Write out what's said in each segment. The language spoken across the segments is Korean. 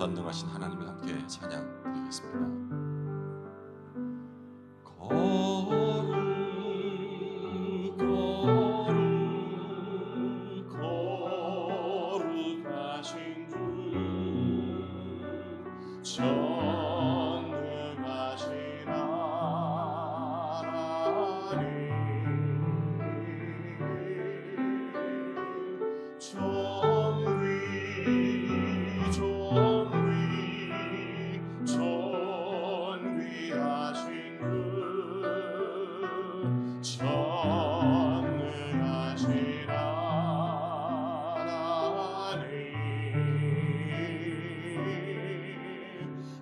전능하신 하나님을 함께 찬양 드리겠습니다. 거룩하신 주 전능하신 하나님 존귀하신 주 전능하신 하나님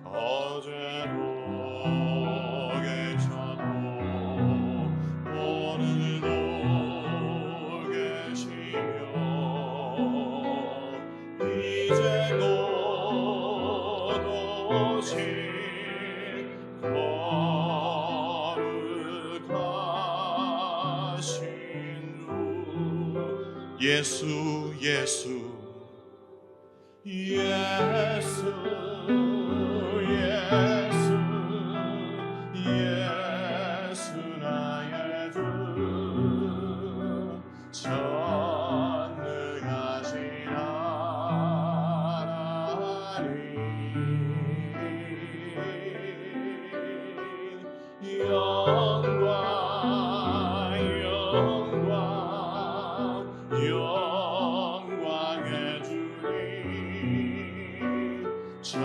어제도 계셨고 오늘도 계시며 이제 곧 오실 거룩하신 주 예수 예수 예수 예수 예수 나의 주 전능하신 하나님 영광 영광 영광의 주님 전능하신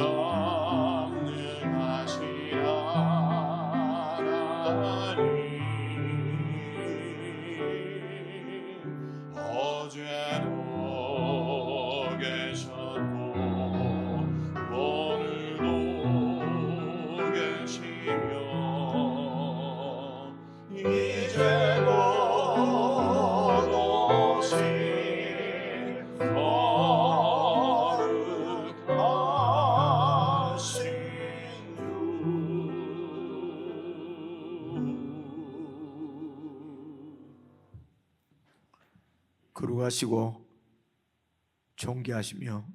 하나님 어제도 계셨고 오늘도 계시며 이제 곧 오실 거룩하신 주 거룩하시고 존귀하시며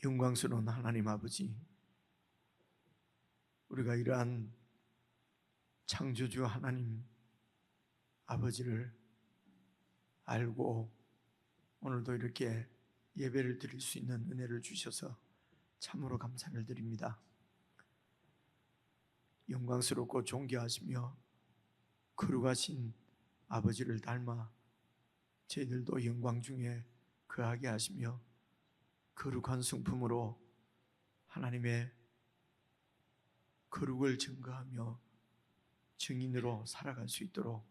영광스러운 하나님 아버지, 우리가 이러한 창조주 하나님 아버지를 알고 오늘도 이렇게 예배를 드릴 수 있는 은혜를 주셔서 참으로 감사를 드립니다. 영광스럽고 존귀하시며 거룩하신 아버지를 닮아 저희들도 영광 중에 거하게 하시며 거룩한 성품으로 하나님의 거룩을 증거하며 증인으로 살아갈 수 있도록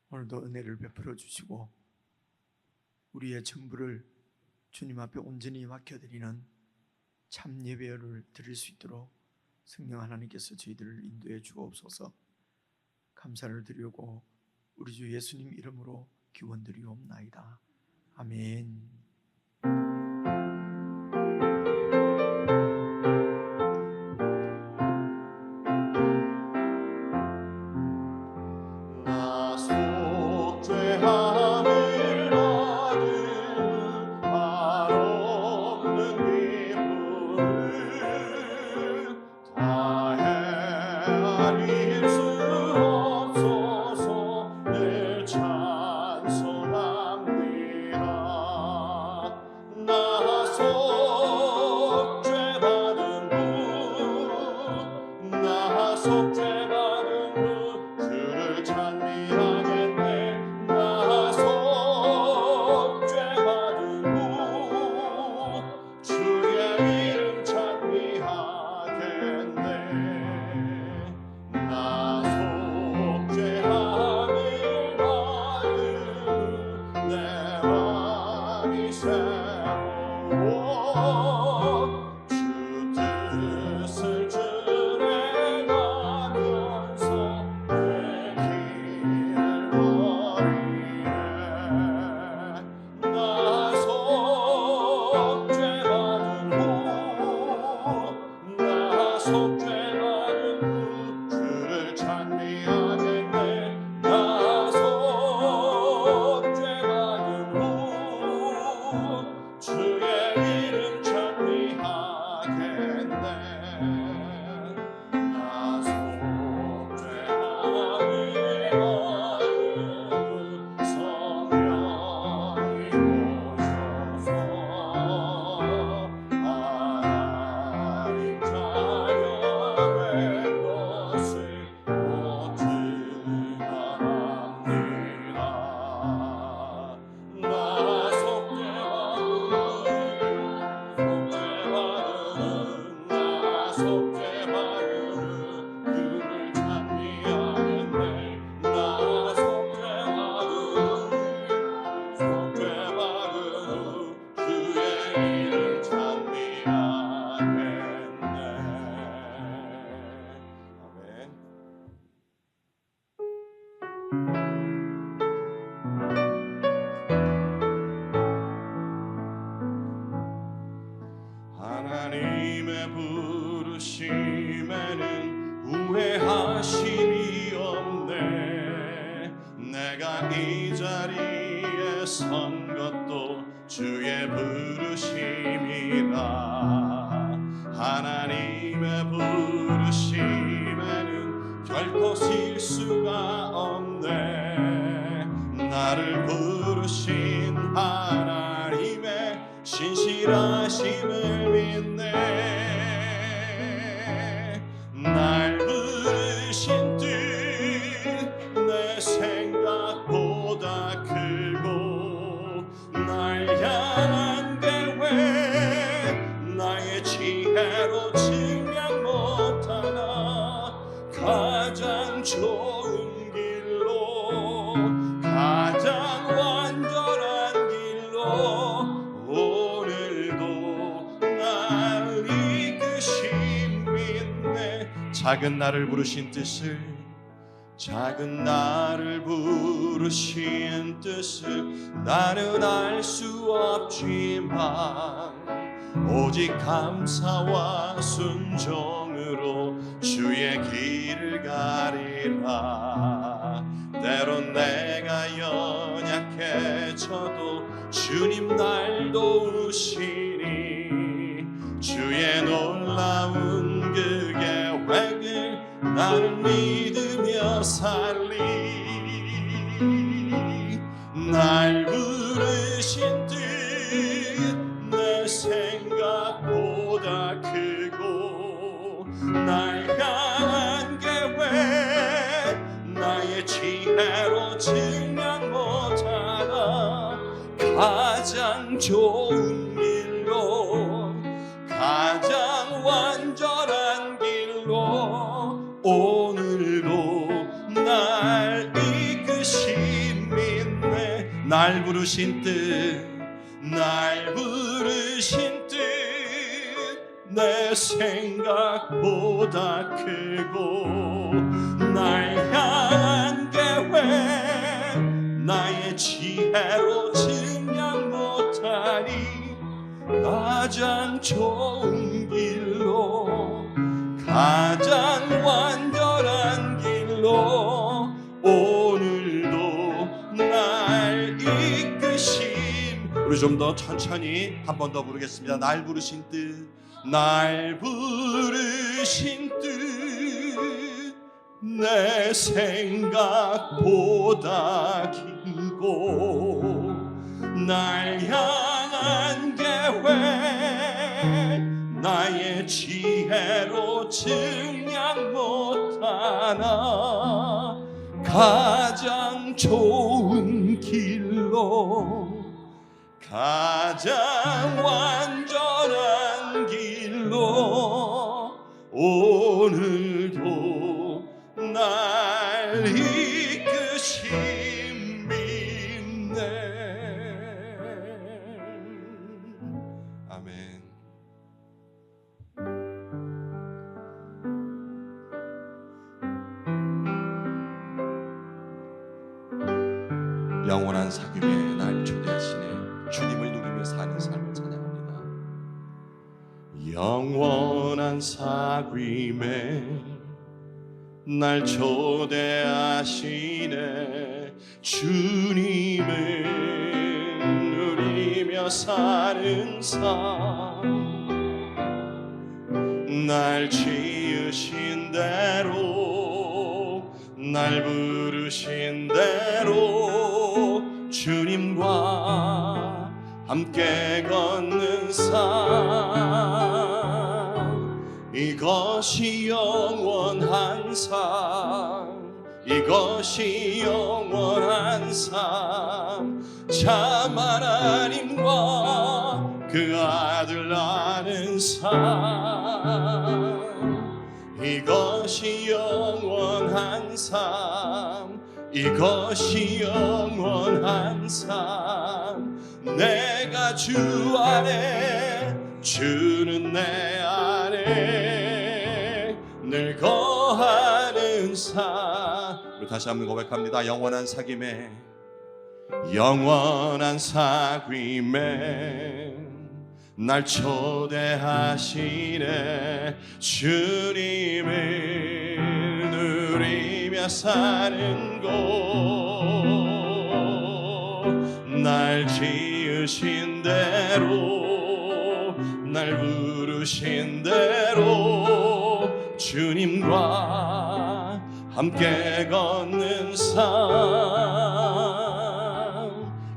오늘도 은혜를 베풀어 주시고 우리의 전부를 주님 앞에 온전히 맡겨드리는 참 예배를 드릴 수 있도록 성령 하나님께서 저희들을 인도해 주옵소서. 감사를 드리고 우리 주 예수님 이름으로 기원드리옵나이다. 아멘. 나 속죄함을 받은 말 없는 기쁨을 다 헤아릴 수 없어서 늘 찬송합니다. 나 속죄받은 분, 나 속죄받은 분 주를 찬미하겠네. 나 속죄받은 분 주의 이름 찬미하겠네. 나 속죄함을 받은 내 맘이 새로워 주 뜻을 준행하면서 내 길을 걸으네. 나 속죄받은 후, 나 속죄받은 후 주를 찬미하겠네. 나 속죄받은 후 주의 나 속죄함을 받은 성령이 오셔서 하나님 자녀의 것을 못 증언합니다. 나 속죄받은 그를 찬미하겠네. 나 속죄받은 주의 이름 찬미하겠네. 아멘. 하나님의 부르심에는 후회하심이 없네. 내가 이 자리에 선 것도 주의 부르심이라. 하나님의 부르심에는 결코 실수가 없네. 나를 부르신 하나님의 신실하심을 믿네. 날 부르신 뜻 내 생각보다 크고 날 향한 계획 나의 지혜로 증량 못하나 가장 좋은 길로 가장 완전한 길로 오늘도 날 이끄신 믿네. 작은 나를 부르신 뜻을 작은 나를 부르신 뜻을 나는 알 수 없지만 오직 감사와 순종으로 주의 길을 가리라. 때론 내가 연약해져도 주님 날 도우시니 주의 놀라운 그 계획을 나는 믿으며 살리. 날 부르신 뜻 내 생각보다 크고 날 향한 계획 나의 지혜로 증량 못하나 가장 좋은 길로 가장 완전한 길로 오늘도 날 이끄신 믿네. 날 부르신 뜻 날 부르신 뜻 내 생각보다 크고 날 향한 계획 나의 지혜로 증량 못하니 가장 좋은 길로 가장 완전한 길로 오늘도 날 이끄신. 우리 좀 더 천천히 한 번 더 부르겠습니다. 날 부르신 뜻 날 부르신 뜻 내 생각보다 길고 날 향한 계획 나의 지혜로 증량 못하나 가장 좋은 길로 가장 완전한 길로 오늘도 날 이끄신 믿네. 아멘. 영원한 사귐에 날 초대하시네. 주님을 누리며 사는 삶을 찬양합니다. 영원한 사귐에 날 초대하시네. 주님을 누리며 사는 삶 날 지으신 대로 날 부르신 대로 주님과 함께 걷는 삶 이것이 영원한 삶 이것이 영원한 삶 참 하나님과 그 아들 아는 삶 이것이 영원한 삶 이것이 영원한 삶 내가 주 안에 주는 내 안에 늘 거하는 삶 우리 다시 한번 고백합니다. 영원한 사귐에 영원한 사귐에 날 초대하시네 주님을 누리며 사는 곳 날 지으신 대로 날 부르신 대로 주님과 함께 걷는 삶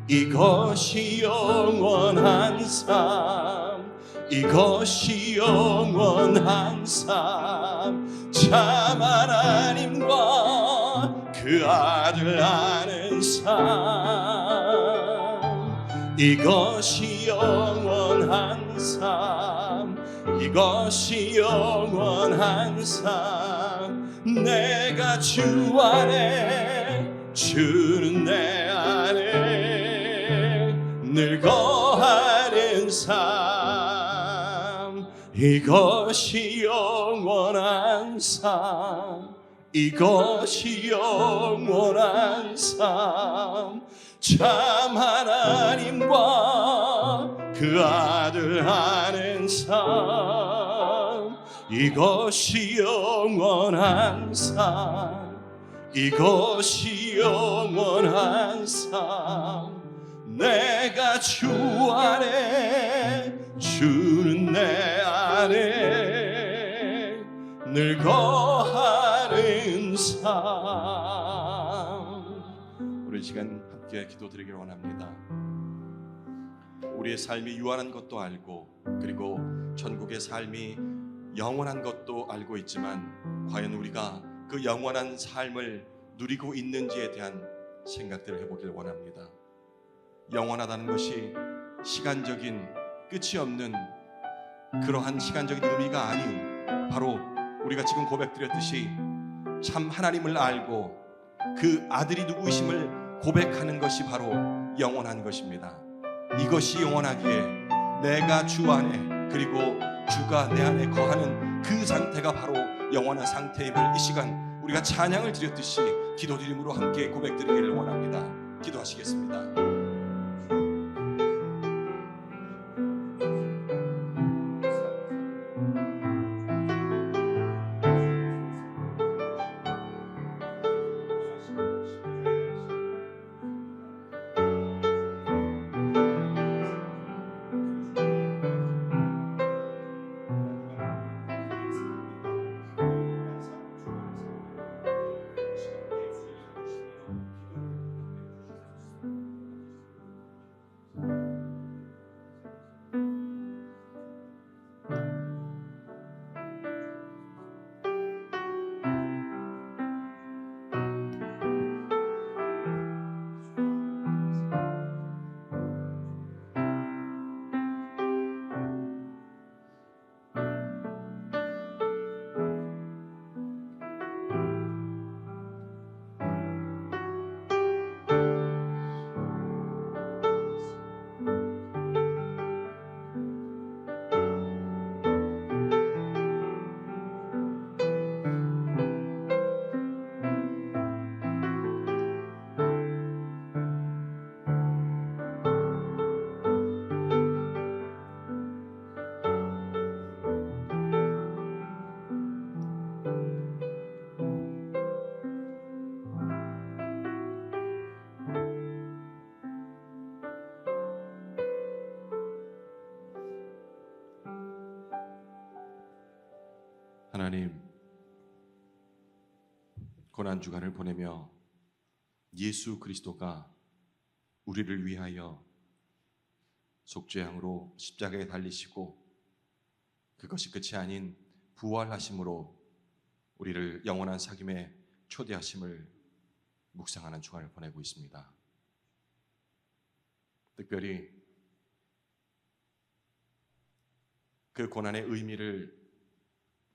이것이 영원한 삶 이것이 영원한 삶 참 하나님과 그 아들 아는 삶 이것이 영원한 삶 이것이 영원한 삶 내가 주 안에 주는 내 안에 늘 거하는 삶 이것이 영원한 삶 이것이 영원한 삶 참 하나님과 그 아들 아는 삶 이것이 영원한 삶 이것이 영원한 삶 내가 주 안에 주는 내 안에 늘 거하는 삶 우리 시간 함께 기도드리기를 원합니다. 우리의 삶이 유한한 것도 알고 그리고 전국의 삶이 영원한 것도 알고 있지만 과연 우리가 그 영원한 삶을 누리고 있는지에 대한 생각들을 해보길 원합니다. 영원하다는 것이 시간적인 끝이 없는 그러한 시간적인 의미가 아닌 바로 우리가 지금 고백드렸듯이 참 하나님을 알고 그 아들이 누구이심을 고백하는 것이 바로 영원한 것입니다. 이것이 영원하기에 내가 주 안에 그리고 주가 내 안에 거하는 그 상태가 바로 영원한 상태임을 이 시간 우리가 찬양을 드렸듯이 기도드림으로 함께 고백드리기를 원합니다. 기도하시겠습니다. 하나님, 고난 주간을 보내며 예수 그리스도가 우리를 위하여 속죄양으로 십자가에 달리시고 그것이 끝이 아닌 부활하심으로 우리를 영원한 사귐에 초대하심을 묵상하는 주간을 보내고 있습니다. 특별히 그 고난의 의미를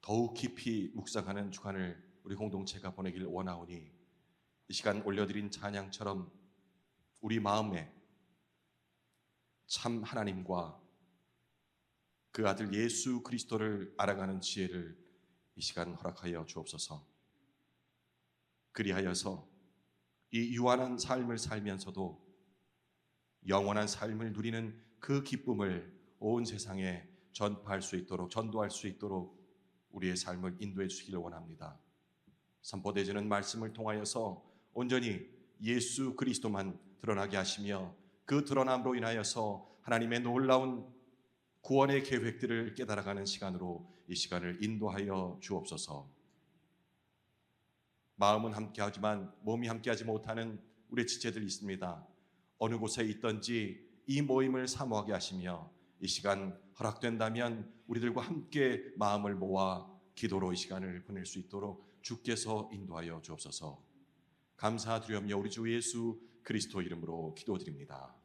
더욱 깊이 묵상하는 주간을 우리 공동체가 보내길 원하오니 이 시간 올려드린 찬양처럼 우리 마음에 참 하나님과 그 아들 예수 그리스도를 알아가는 지혜를 이 시간 허락하여 주옵소서. 그리하여서 이 유한한 삶을 살면서도 영원한 삶을 누리는 그 기쁨을 온 세상에 전파할 수 있도록, 전도할 수 있도록 우리의 삶을 인도해 주시기를 원합니다. 선포되지는 말씀을 통하여서 온전히 예수 그리스도만 드러나게 하시며 그 드러남으로 인하여서 하나님의 놀라운 구원의 계획들을 깨달아가는 시간으로 이 시간을 인도하여 주옵소서. 마음은 함께하지만 몸이 함께하지 못하는 우리 지체들이 있습니다. 어느 곳에 있든지 이 모임을 사모하게 하시며 이 시간 허락된다면 우리들과 함께 마음을 모아 기도로 이 시간을 보낼 수 있도록 주께서 인도하여 주옵소서. 감사드리오며 우리 주 예수 그리스도 이름으로 기도드립니다.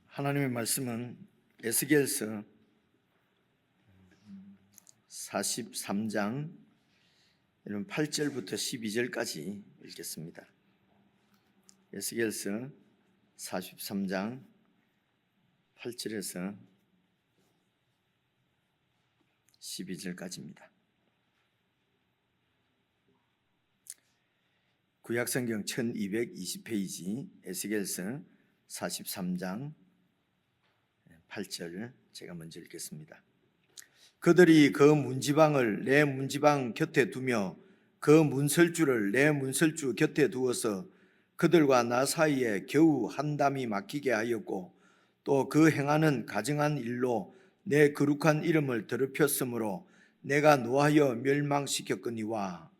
하나님의 말씀은 에스겔서 43장 8절부터 12절까지 읽겠습니다. 에스겔서 43장 8절에서 12절까지입니다. 구약성경 1220페이지 에스겔서 43장 8절 제가 먼저 읽겠습니다. 그들이 그 문지방을 내 문지방 곁에 두며 그 문설주를 내 문설주 곁에 두어서 그들과 나 사이에 겨우 한 담이 막히게 하였고 또 그 행하는 가증한 일로 내 거룩한 이름을 더럽혔으므로 내가 노하여 멸망시켰거니와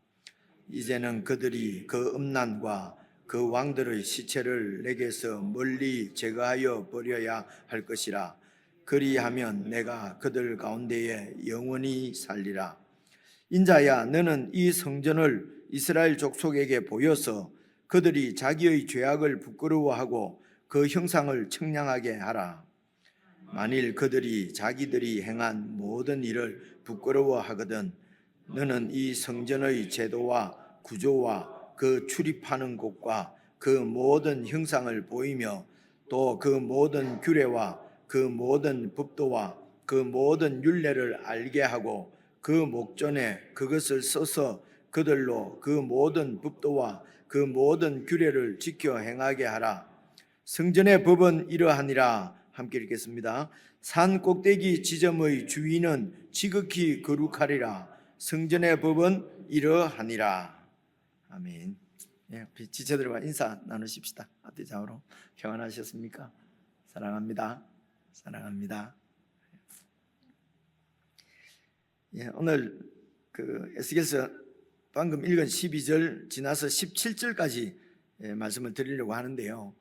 이제는 그들이 그 음란과 그 왕들의 시체를 내게서 멀리 제거하여 버려야 할 것이라. 그리하면 내가 그들 가운데에 영원히 살리라. 인자야, 너는 이 성전을 이스라엘 족속에게 보여서 그들이 자기의 죄악을 부끄러워하고 그 형상을 청량하게 하라. 만일 그들이 자기들이 행한 모든 일을 부끄러워하거든 너는 이 성전의 제도와 구조와 그 출입하는 곳과 그 모든 형상을 보이며 또 그 모든 규례와 그 모든 법도와 그 모든 율례를 알게 하고 그 목전에 그것을 써서 그들로 그 모든 법도와 그 모든 규례를 지켜 행하게 하라. 성전의 법은 이러하니라. 함께 읽겠습니다. 산 꼭대기 지점의 주인은 지극히 거룩하리라. 성전의 법은 이러하니라. 아멘. 예, 지체들과 인사 나누십시다. 앞뒤 좌우로 평안하셨습니까? 사랑합니다. 사랑합니다. 예, 오늘 그 에스겔서 방금 읽은 12절 지나서 17절까지 말씀을 드리려고 하는데요.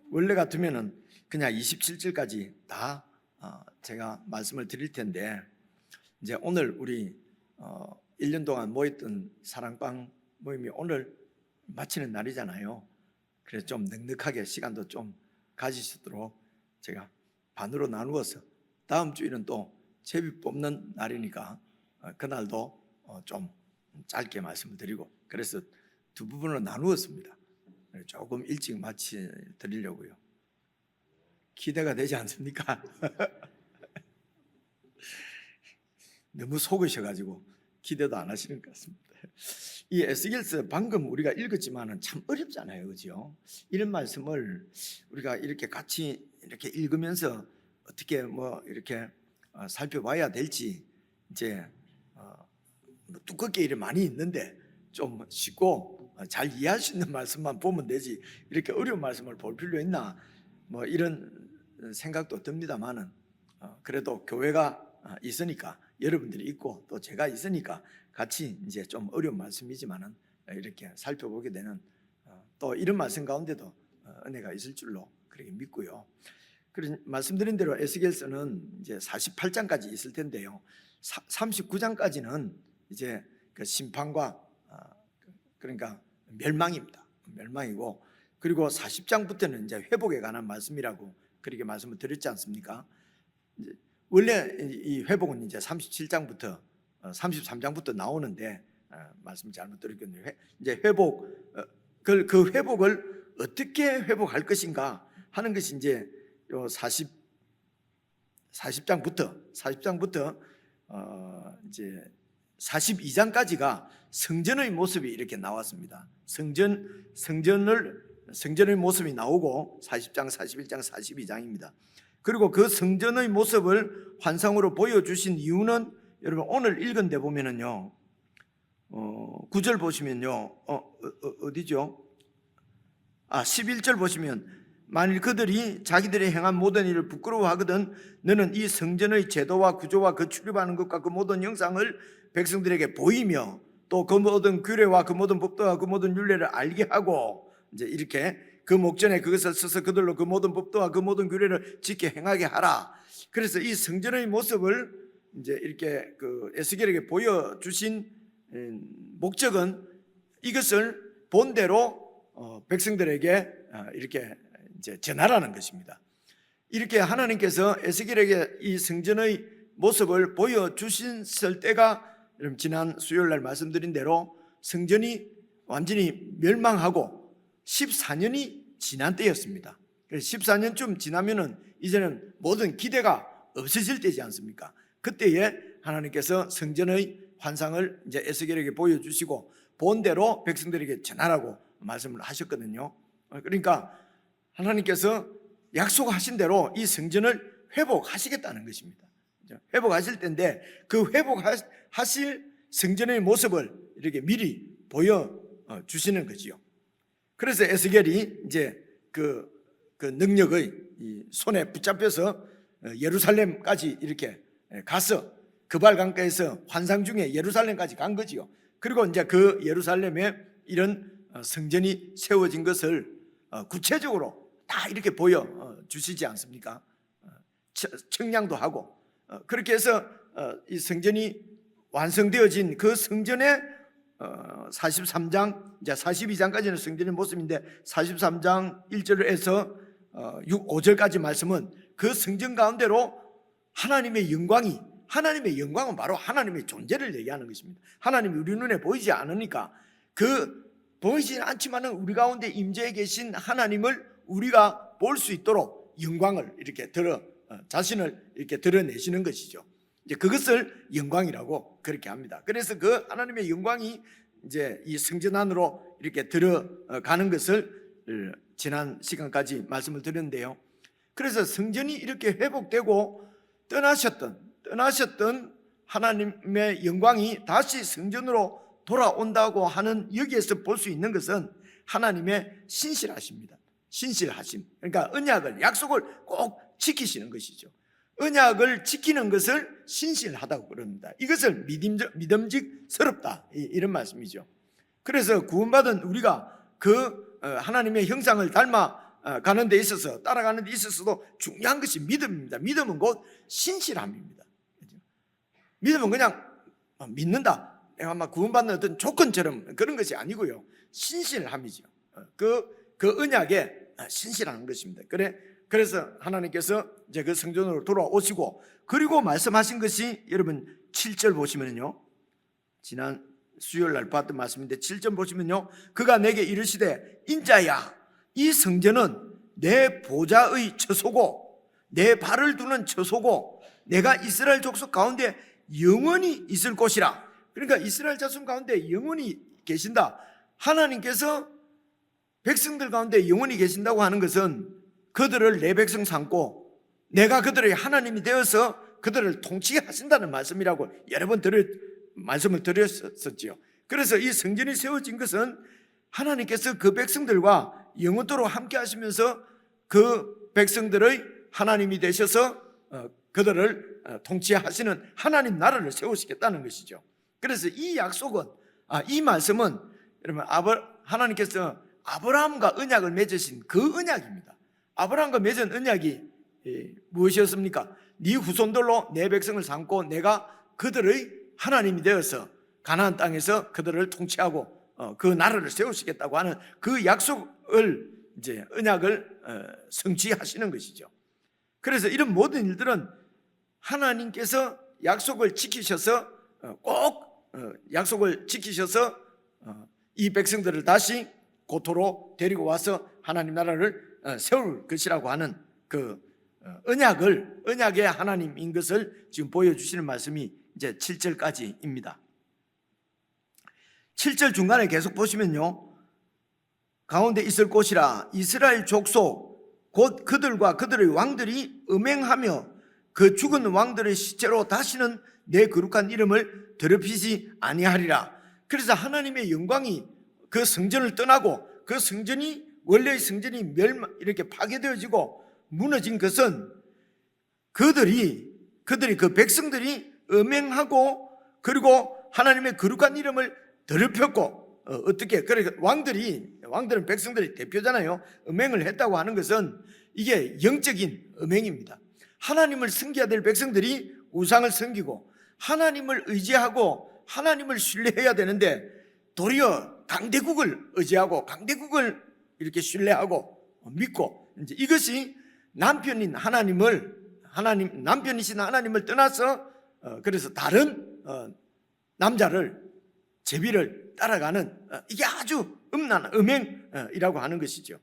원래 같으면은 그냥 27절까지 다 제가 말씀을 드릴 텐데 이제 오늘 우리 1년 동안 모였던 사랑방 모임이 오늘 마치는 날이잖아요. 그래서 좀 넉넉하게 시간도 좀 가지시도록 제가 반으로 나누어서 다음 주일은 또 제비 뽑는 날이니까 그날도 좀 짧게 말씀을 드리고 그래서 두 부분으로 나누었습니다. 조금 일찍 마치 드리려고요. 기대가 되지 않습니까? 너무 속으셔가지고 기대도 안 하시는 것 같습니다. 이 에스겔서 방금 우리가 읽었지만은 참 어렵잖아요, 그죠? 이런 말씀을 우리가 이렇게 같이 이렇게 읽으면서 어떻게 뭐 이렇게 살펴봐야 될지 이제 뭐 두껍게 이렇게 많이 있는데 좀 쉽고 잘 이해할 수 있는 말씀만 보면 되지 이렇게 어려운 말씀을 볼 필요 있나 뭐 이런 생각도 듭니다만은 그래도 교회가 있으니까 여러분들이 있고 또 제가 있으니까 같이 이제 좀 어려운 말씀이지만은 이렇게 살펴보게 되는 또 이런 말씀 가운데도 은혜가 있을 줄로 그렇게 믿고요. 그런 말씀드린 대로 에스겔서는 이제 48장까지 있을 텐데요. 39장까지는 이제 그 심판과 그러니까 멸망입니다. 멸망이고 그리고 40장부터는 이제 회복에 관한 말씀이라고 그렇게 말씀을 드렸지 않습니까? 원래 이 회복은 이제 37장부터 33장부터 나오는데 말씀 잘못 드렸군요. 이제 회복 그 회복을 어떻게 회복할 것인가 하는 것이 이제 요 40장부터 이제 42장까지가 성전의 모습이 이렇게 나왔습니다. 성전의 모습이 나오고 40장, 41장, 42장입니다. 그리고 그 성전의 모습을 환상으로 보여주신 이유는 여러분 오늘 읽은 데 보면은요 9절 보시면요 어디죠? 11절 보시면 만일 그들이 자기들이 행한 모든 일을 부끄러워하거든 너는 이 성전의 제도와 구조와 그 출입하는 것과 그 모든 형상을 백성들에게 보이며 또 그 모든 규례와 그 모든 법도와 그 모든 율례를 알게 하고 이제 이렇게 그 목전에 그것을 써서 그들로 그 모든 법도와 그 모든 규례를 지켜 행하게 하라. 그래서 이 성전의 모습을 이제 이렇게 그 에스겔에게 보여주신 목적은 이것을 본대로 백성들에게 이렇게 이제 전하라는 것입니다. 이렇게 하나님께서 에스겔에게 이 성전의 모습을 보여주셨을 때가 여러분 지난 수요일 날 말씀드린 대로 성전이 완전히 멸망하고 14년이 지난 때였습니다. 그래서 14년쯤 지나면은 이제는 모든 기대가 없어질 때지 않습니까? 그때에 하나님께서 성전의 환상을 이제 에스겔에게 보여주시고 본대로 백성들에게 전하라고 말씀을 하셨거든요. 그러니까 하나님께서 약속하신 대로 이 성전을 회복하시겠다는 것입니다. 회복하실 텐데 그 회복하실 성전의 모습을 이렇게 미리 보여주시는 거지요. 그래서 에스겔이 이제 그 능력의 손에 붙잡혀서 예루살렘까지 이렇게 가서 그발강가에서 환상 중에 예루살렘까지 간 거지요. 그리고 이제 그 예루살렘에 이런 성전이 세워진 것을 구체적으로 다 이렇게 보여주시지 않습니까? 청량도 하고 그렇게 해서 이 성전이 완성되어진 그 성전에 43장 이제 42장까지는 성전의 모습인데 43장 1절에서 5절까지 말씀은 그 성전 가운데로 하나님의 영광은 바로 하나님의 존재를 얘기하는 것입니다. 하나님이 우리 눈에 보이지 않으니까 보이지 않지만은 우리 가운데 임재해 계신 하나님을 우리가 볼 수 있도록 영광을 이렇게 자신을 이렇게 드러내시는 것이죠. 이제 그것을 영광이라고 그렇게 합니다. 그래서 그 하나님의 영광이 이제 이 성전 안으로 이렇게 들어가는 것을 지난 시간까지 말씀을 드렸는데요. 그래서 성전이 이렇게 회복되고 떠나셨던 하나님의 영광이 다시 성전으로 돌아온다고 하는 여기에서 볼 수 있는 것은 하나님의 신실하십니다. 신실하심. 그러니까 언약을 약속을 꼭 지키시는 것이죠. 언약을 지키는 것을 신실하다고 그럽니다. 이것을 믿음직스럽다 이런 말씀이죠. 그래서 구원받은 우리가 그 하나님의 형상을 닮아가는 데 있어서 따라가는 데 있어서도 중요한 것이 믿음입니다. 믿음은 곧 신실함입니다. 믿음은 그냥 믿는다, 내가 막 구원받는 어떤 조건처럼 그런 것이 아니고요, 신실함이죠. 그 언약에 신실한 것입니다. 그래서 하나님께서 이제 그 성전으로 돌아오시고, 그리고 말씀하신 것이 여러분 7절 보시면요, 지난 수요일 날 봤던 말씀인데 7절 보시면요, 그가 내게 이르시되 인자야, 이 성전은 내 보좌의 처소고 내 발을 두는 처소고 내가 이스라엘 족속 가운데 영원히 있을 곳이라. 그러니까 이스라엘 자손 가운데 영원히 계신다. 하나님께서 백성들 가운데 영원히 계신다고 하는 것은 그들을 내 백성 삼고 내가 그들의 하나님이 되어서 그들을 통치하신다는 말씀이라고 여러 번 말씀을 드렸었지요. 그래서 이 성전이 세워진 것은 하나님께서 그 백성들과 영원토록 함께 하시면서 그 백성들의 하나님이 되셔서 그들을 통치하시는 하나님 나라를 세우시겠다는 것이죠. 그래서 이 약속은, 이 말씀은 여러분 하나님께서 아브라함과 언약을 맺으신 그 언약입니다. 아브라함과 맺은 언약이 무엇이었습니까? 네 후손들로 내 백성을 삼고 내가 그들의 하나님이 되어서 가나안 땅에서 그들을 통치하고 그 나라를 세우시겠다고 하는 그 약속을 이제 언약을 성취하시는 것이죠. 그래서 이런 모든 일들은 하나님께서 약속을 지키셔서 꼭 약속을 지키셔서 이 백성들을 다시 고토로 데리고 와서 하나님 나라를 세울 것이라고 하는 그 언약의 하나님인 것을 지금 보여주시는 말씀이 이제 7절까지입니다. 7절 중간에 계속 보시면요, 가운데 있을 곳이라 이스라엘 족속 곧 그들과 그들의 왕들이 음행하며 그 죽은 왕들의 시체로 다시는 내 거룩한 이름을 더럽히지 아니하리라. 그래서 하나님의 영광이 그 성전을 떠나고 그 성전이 원래의 성전이 이렇게 파괴되어지고 무너진 것은 그들이 그 백성들이 음행하고 그리고 하나님의 거룩한 이름을 더럽혔고 어떻게 그러니까 왕들은 백성들의 대표잖아요. 음행을 했다고 하는 것은 이게 영적인 음행입니다. 하나님을 섬겨야 될 백성들이 우상을 섬기고 하나님을 의지하고 하나님을 신뢰해야 되는데 도리어 강대국을 의지하고 강대국을 이렇게 신뢰하고 믿고 이제 이것이 남편이신 하나님을 떠나서 그래서 다른 남자를 제비를 따라가는 이게 아주 음란한 음행이라고 하는 것이죠.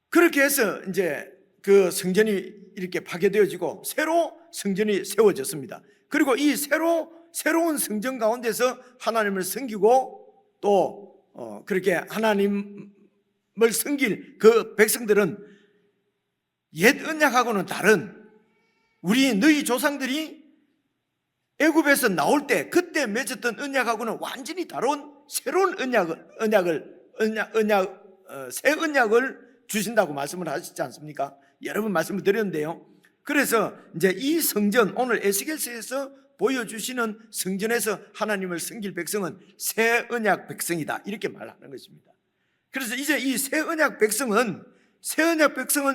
그렇게 해서 이제 그 성전이 이렇게 파괴되어지고 새로 성전이 세워졌습니다. 그리고 이 새로운 성전 가운데서 하나님을 섬기고 또 그렇게 하나님을 섬길 그 백성들은 옛 언약하고는 다른 우리 너희 조상들이 애굽에서 나올 때 그때 맺었던 언약하고는 완전히 다른 새로운 새 언약을 주신다고 말씀을 하시지 않습니까? 여러 번 말씀을 드렸는데요. 그래서 이제 이 성전 오늘 에스겔서에서 보여주시는 성전에서 하나님을 섬길 백성은 새 언약 백성이다 이렇게 말하는 것입니다. 그래서 이제 이 새 언약 백성은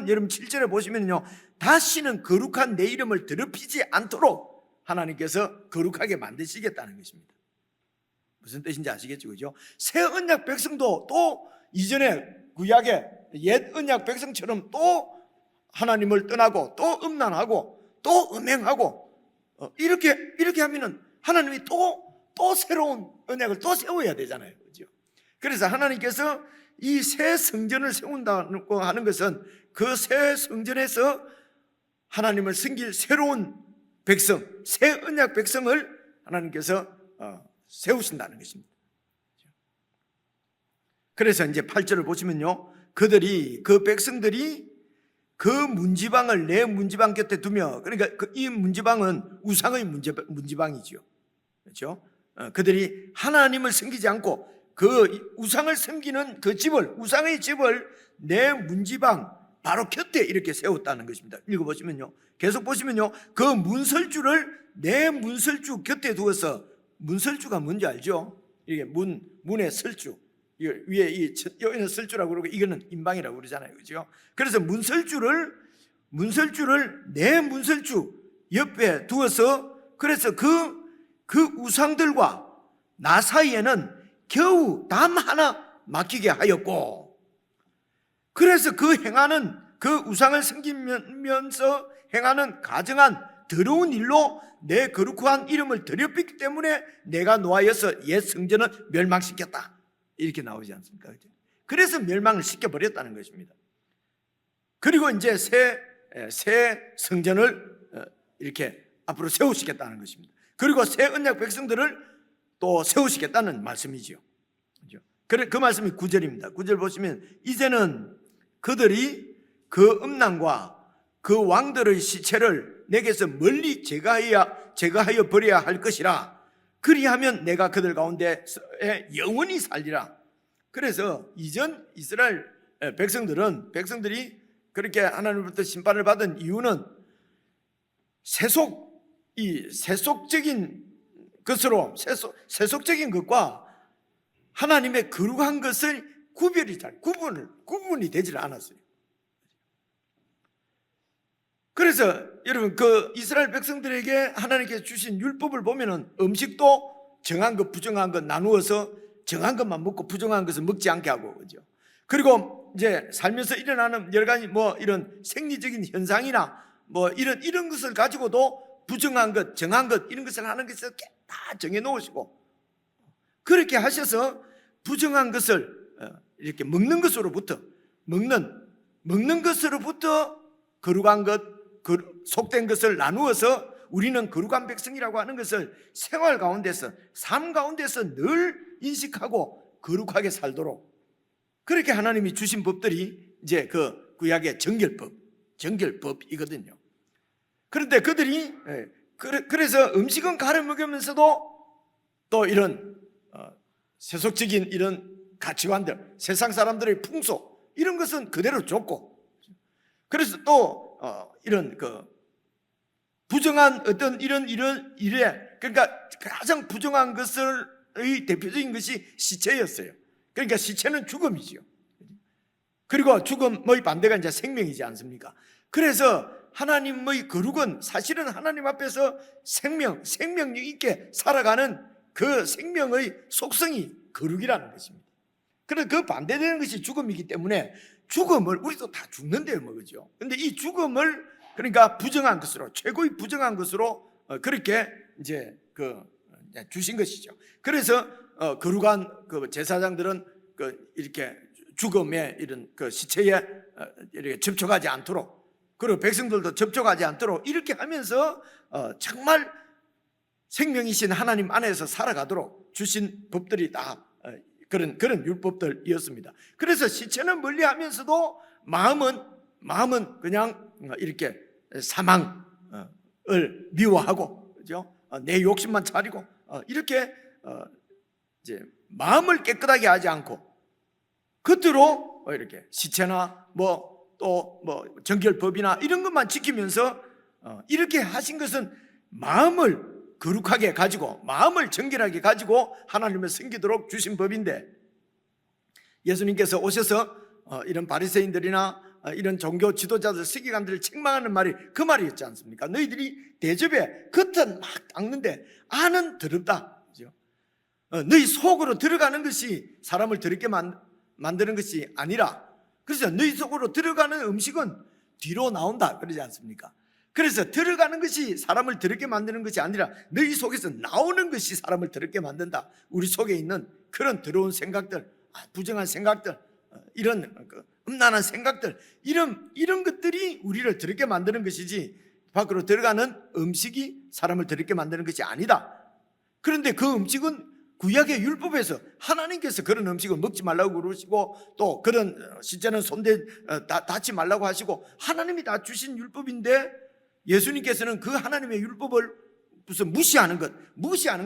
여러분 7절에 보시면요, 다시는 거룩한 내 이름을 더럽히지 않도록 하나님께서 거룩하게 만드시겠다는 것입니다. 무슨 뜻인지 아시겠죠? 그죠? 새 언약 백성도 또 이전에 구약의 옛 언약 백성처럼 또 하나님을 떠나고 또 음란하고 또 음행하고 이렇게 하면은 하나님이 또 새로운 언약을 또 세워야 되잖아요. 그죠? 그래서 하나님께서 이 새 성전을 세운다고 하는 것은 그 새 성전에서 하나님을 섬길 새로운 백성, 새 언약 백성을 하나님께서 세우신다는 것입니다. 그래서 이제 8절을 보시면요, 그 백성들이 그 문지방을 내 문지방 곁에 두며, 그러니까 이 문지방은 우상의 문지방이죠. 그렇죠? 그들이 하나님을 섬기지 않고 그 우상을 섬기는 그 우상의 집을 내 문지방 바로 곁에 이렇게 세웠다는 것입니다. 읽어보시면요, 계속 보시면요, 그 문설주를 내 문설주 곁에 두어서, 문설주가 뭔지 알죠? 이게 문의 설주, 위에 여기는 설주라고 그러고 이거는 인방이라고 그러잖아요. 그죠? 그래서 문설주를 내 문설주 옆에 두어서, 그래서 그 우상들과 나 사이에는 겨우 담 하나 막히게 하였고, 그래서 그 우상을 섬기면서 행하는 가증한 더러운 일로 내 거룩한 이름을 더럽히기 때문에 내가 노하여서 옛 성전을 멸망시켰다 이렇게 나오지 않습니까? 그래서 멸망을 시켜버렸다는 것입니다. 그리고 이제 새 성전을 이렇게 앞으로 세우시겠다는 것입니다. 그리고 새 언약 백성들을 또 세우시겠다는 말씀이지요. 그 말씀이 9절입니다. 9절 보시면 이제는 그들이 그 음란과 그 왕들의 시체를 내게서 멀리 제거하여 버려야 할 것이라. 그리하면 내가 그들 가운데에 영원히 살리라. 그래서 이전 이스라엘 백성들이 그렇게 하나님으로부터 심판을 받은 이유는 세속적인 것과 하나님의 거룩한 것을 구분이 되질 않았어요. 그래서 여러분 그 이스라엘 백성들에게 하나님께서 주신 율법을 보면은 음식도 정한 것 부정한 것 나누어서 정한 것만 먹고 부정한 것은 먹지 않게 하고, 그죠? 그리고 이제 살면서 일어나는 여러 가지 뭐 이런 생리적인 현상이나 뭐 이런 것을 가지고도 부정한 것, 정한 것 이런 것을 하는 것을 다 정해 놓으시고, 그렇게 하셔서 부정한 것을 이렇게 먹는 것으로부터 거룩한 것, 속된 것을 나누어서 우리는 거룩한 백성이라고 하는 것을 생활 가운데서, 삶 가운데서 늘 인식하고 거룩하게 살도록 그렇게 하나님이 주신 법들이 이제 그 구약의 정결법이거든요. 그런데 그들이 그래서 음식은 가려 먹으면서도 또 이런 세속적인 이런 가치관들, 세상 사람들의 풍속 이런 것은 그대로 줬고, 그래서 또 이런 그 부정한 어떤 이런 일에, 그러니까 가장 부정한 것의 대표적인 것이 시체였어요. 그러니까 시체는 죽음이지요. 그리고 죽음의 반대가 이제 생명이지 않습니까? 그래서 하나님의 거룩은 사실은 하나님 앞에서 생명력 있게 살아가는 그 생명의 속성이 거룩이라는 것입니다. 그래서 그 반대되는 것이 죽음이기 때문에 죽음을, 우리도 다 죽는데요, 뭐, 그죠? 근데 이 죽음을 그러니까 부정한 것으로, 최고의 부정한 것으로 그렇게 이제 주신 것이죠. 그래서 거룩한 그 제사장들은 이렇게 죽음의 이런 그 시체에 이렇게 접촉하지 않도록, 그리고 백성들도 접촉하지 않도록 이렇게 하면서 정말 생명이신 하나님 안에서 살아가도록 주신 법들이 다 그런 율법들이었습니다. 그래서 시체는 멀리하면서도 마음은 그냥 이렇게 사망을 미워하고, 그죠? 내 욕심만 차리고 이렇게 이제 마음을 깨끗하게 하지 않고 겉으로 이렇게 시체나 또 정결법이나 이런 것만 지키면서 이렇게 하신 것은 마음을 거룩하게 가지고, 마음을 정결하게 가지고 하나님을 섬기도록 주신 법인데, 예수님께서 오셔서 이런 바리새인들이나 이런 종교 지도자들, 서기관들을 책망하는 말이 그 말이었지 않습니까? 너희들이 대접에 겉은 막 닦는데 안은 더럽다. 그죠? 너희 속으로 들어가는 것이 사람을 더럽게 만드는 것이 아니라, 그래서 너희 속으로 들어가는 음식은 뒤로 나온다 그러지 않습니까? 그래서 들어가는 것이 사람을 더럽게 만드는 것이 아니라 너희 속에서 나오는 것이 사람을 더럽게 만든다. 우리 속에 있는 그런 더러운 생각들, 부정한 생각들, 이런 음란한 생각들, 이런 것들이 우리를 더럽게 만드는 것이지 밖으로 들어가는 음식이 사람을 더럽게 만드는 것이 아니다. 그런데 그 음식은 구약의 율법에서 하나님께서 그런 음식을 먹지 말라고 그러시고, 또 그런 시체는 닿지 말라고 하시고, 하나님이 다 주신 율법인데 예수님께서는 그 하나님의 율법을 무슨 무시하는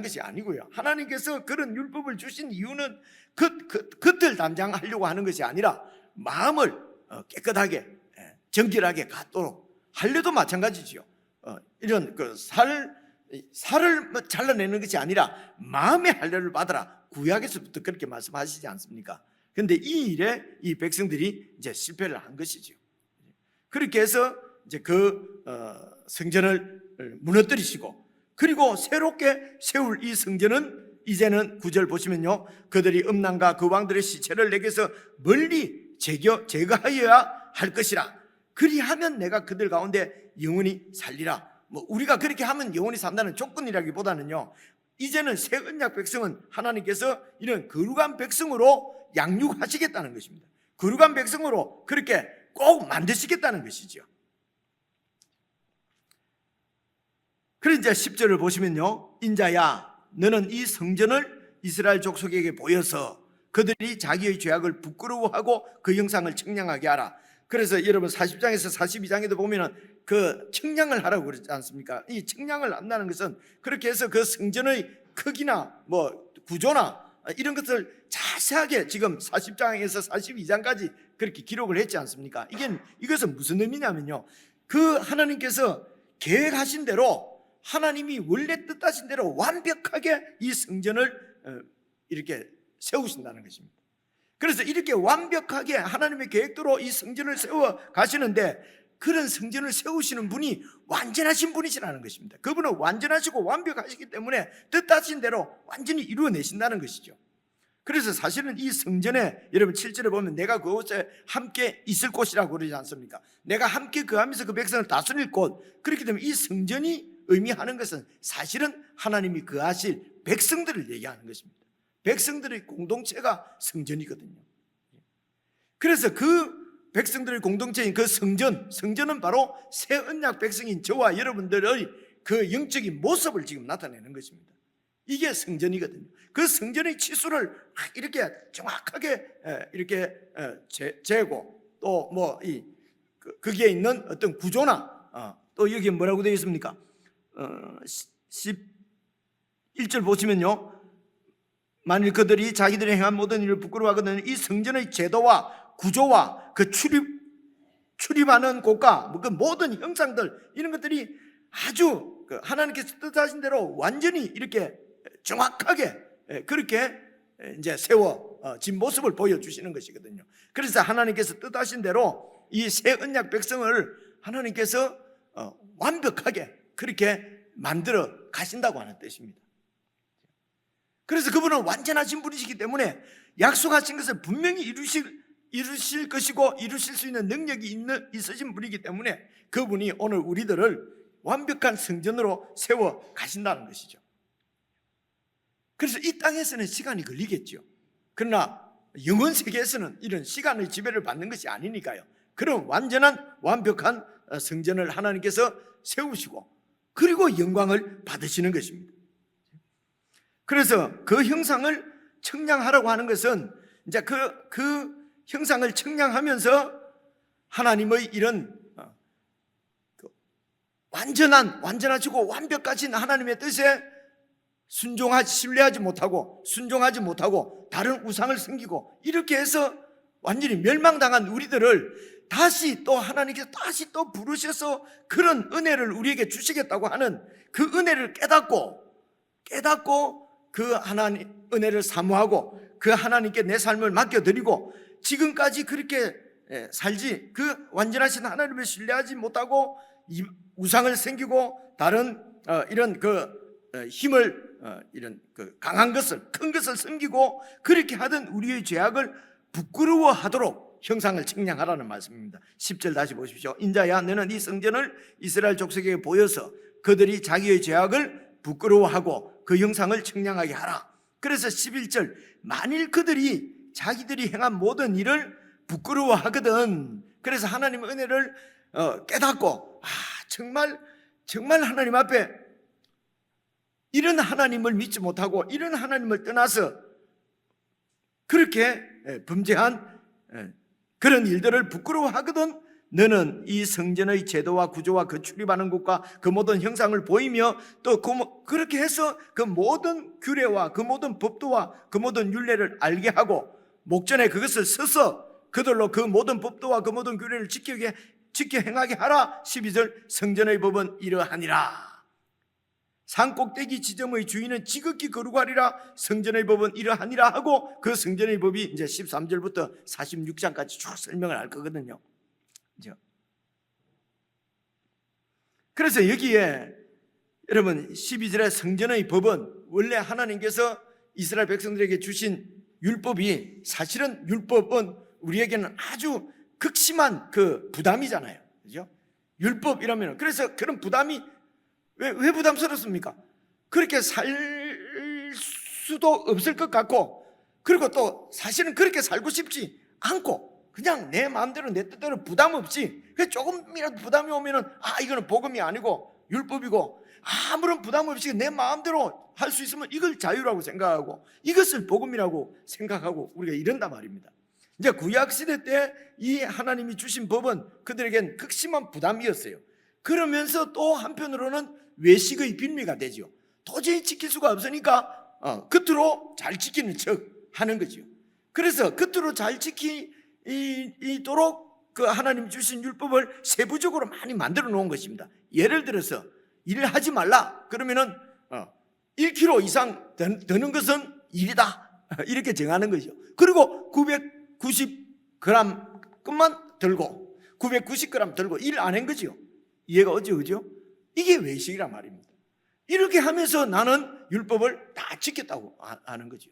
것이 아니고요. 하나님께서 그런 율법을 주신 이유는 겉을 담장하려고 하는 것이 아니라 마음을 깨끗하게 정결하게 갖도록 하려도 마찬가지지요. 이런 살을 잘라내는 것이 아니라 마음의 할례를 받아라. 구약에서부터 그렇게 말씀하시지 않습니까? 그런데 이 일에 이 백성들이 이제 실패를 한 것이죠. 그렇게 해서 이제 성전을 무너뜨리시고, 그리고 새롭게 세울 이 성전은 이제는 9절 보시면요, 그들이 음란과 그 왕들의 시체를 내게서 멀리 제거하여야 할 것이라. 그리하면 내가 그들 가운데 영원히 살리라. 우리가 그렇게 하면 영원히 산다는 조건이라기보다는요, 이제는 새 언약 백성은 하나님께서 이런 거룩한 백성으로 양육하시겠다는 것입니다. 거룩한 백성으로 그렇게 꼭 만드시겠다는 것이죠. 그래 이제 10절을 보시면요, 인자야 너는 이 성전을 이스라엘 족속에게 보여서 그들이 자기의 죄악을 부끄러워하고 그 형상을 청량하게 하라. 그래서 여러분 40장에서 42장에도 보면은 그 청량을 하라고 그러지 않습니까? 이 청량을 한다는 것은 그렇게 해서 그 성전의 크기나 뭐 구조나 이런 것을 자세하게 지금 40장에서 42장까지 그렇게 기록을 했지 않습니까? 이것은 무슨 의미냐면요, 그 하나님께서 계획하신 대로, 하나님이 원래 뜻하신 대로 완벽하게 이 성전을 이렇게 세우신다는 것입니다. 그래서 이렇게 완벽하게 하나님의 계획대로 이 성전을 세워 가시는데, 그런 성전을 세우시는 분이 완전하신 분이시라는 것입니다. 그분은 완전하시고 완벽하시기 때문에 뜻하신 대로 완전히 이루어내신다는 것이죠. 그래서 사실은 이 성전에 여러분 7절에 보면 내가 그곳에 함께 있을 곳이라고 그러지 않습니까? 내가 함께 거하면서 그 백성을 다스릴 곳. 그렇기 때문에 이 성전이 의미하는 것은 사실은 하나님이 거하실 백성들을 얘기하는 것입니다. 백성들의 공동체가 성전이거든요. 그래서 그 백성들의 공동체인 그 성전은 바로 새 언약 백성인 저와 여러분들의 그 영적인 모습을 지금 나타내는 것입니다. 이게 성전이거든요. 그 성전의 치수를 이렇게 정확하게 이렇게 재고, 또 뭐 거기에 있는 어떤 구조나 또 여기 뭐라고 되어 있습니까? 11절 보시면요, 만일 그들이 자기들이 행한 모든 일을 부끄러워하거든 이 성전의 제도와 구조와 그 출입하는 곳과 그 모든 형상들, 이런 것들이 아주 하나님께서 뜻하신 대로 완전히 이렇게 정확하게 그렇게 이제 세워진 모습을 보여주시는 것이거든요. 그래서 하나님께서 뜻하신 대로 이 새 언약 백성을 하나님께서 완벽하게 그렇게 만들어 가신다고 하는 뜻입니다. 그래서 그분은 완전하신 분이시기 때문에 약속하신 것을 분명히 이루실 것이고 이루실 수 있는 능력이 있으신 분이기 때문에 그분이 오늘 우리들을 완벽한 성전으로 세워 가신다는 것이죠. 그래서 이 땅에서는 시간이 걸리겠죠. 그러나 영원 세계에서는 이런 시간의 지배를 받는 것이 아니니까요, 그런 완벽한 성전을 하나님께서 세우시고 그리고 영광을 받으시는 것입니다. 그래서 그 형상을 청량하라고 하는 것은 이제 그 형상을 청량하면서 하나님의 이런 완전하시고 완벽하신 하나님의 뜻에 신뢰하지 못하고 순종하지 못하고 다른 우상을 섬기고 이렇게 해서 완전히 멸망당한 우리들을 다시 또 하나님께서 다시 또 부르셔서 그런 은혜를 우리에게 주시겠다고 하는 그 은혜를 깨닫고 그 하나님 은혜를 사모하고 그 하나님께 내 삶을 맡겨드리고 지금까지 그렇게 살지, 그 완전하신 하나님을 신뢰하지 못하고 우상을 섬기고 다른 이런 힘을 이런 강한 것을, 큰 것을 섬기고 그렇게 하던 우리의 죄악을 부끄러워하도록 형상을 청량하라는 말씀입니다. 10절 다시 보십시오. 인자야 너는 이 성전을 이스라엘 족속에게 보여서 그들이 자기의 죄악을 부끄러워하고 그 형상을 청량하게 하라. 그래서 11절 만일 그들이 자기들이 행한 모든 일을 부끄러워하거든. 그래서 하나님의 은혜를 깨닫고 정말 하나님 앞에 이런 하나님을 믿지 못하고 이런 하나님을 떠나서 그렇게 범죄한 그런 일들을 부끄러워하거든. 너는 이 성전의 제도와 구조와 그 출입하는 곳과 그 모든 형상을 보이며 또 그렇게 해서 그 모든 규례와 그 모든 법도와 그 모든 율례를 알게 하고 목전에 그것을 써서 그들로 그 모든 법도와 그 모든 규례를 지켜 행하게 하라. 12절 성전의 법은 이러하니라. 산꼭대기 지점의 주인은 지극히 거룩하리라. 성전의 법은 이러하니라 하고 그 성전의 법이 이제 13절부터 46장까지 쭉 설명을 할 거거든요. 그래서 여기에 여러분 12절의 성전의 법은 원래 하나님께서 이스라엘 백성들에게 주신 율법이, 사실은 율법은 우리에게는 아주 극심한 그 부담이잖아요. 그죠? 율법이라면 그래서 그런 부담이 왜 부담스럽습니까? 그렇게 살 수도 없을 것 같고, 그리고 또 사실은 그렇게 살고 싶지 않고 그냥 내 마음대로 내 뜻대로 부담 없이 조금이라도 부담이 오면은 이거는 복음이 아니고 율법이고 아무런 부담 없이 내 마음대로 할 수 있으면 이걸 자유라고 생각하고 이것을 복음이라고 생각하고 우리가 이런단 말입니다. 이제 구약시대 때 이 하나님이 주신 법은 그들에겐 극심한 부담이었어요. 그러면서 또 한편으로는 외식의 빌미가 되죠. 도저히 지킬 수가 없으니까 겉으로 잘 지키는 척 하는 거죠. 그래서 겉으로 잘 지키도록 그 하나님이 주신 율법을 세부적으로 많이 만들어 놓은 것입니다. 예를 들어서 일을 하지 말라 그러면은 1kg 이상 드는 것은 일이다 이렇게 정하는 거죠. 그리고 990g 것만 들고 990g 들고 일 안 한 거죠. 이해가 어찌 그죠? 이게 외식이란 말입니다. 이렇게 하면서 나는 율법을 다 지켰다고 하는 거죠.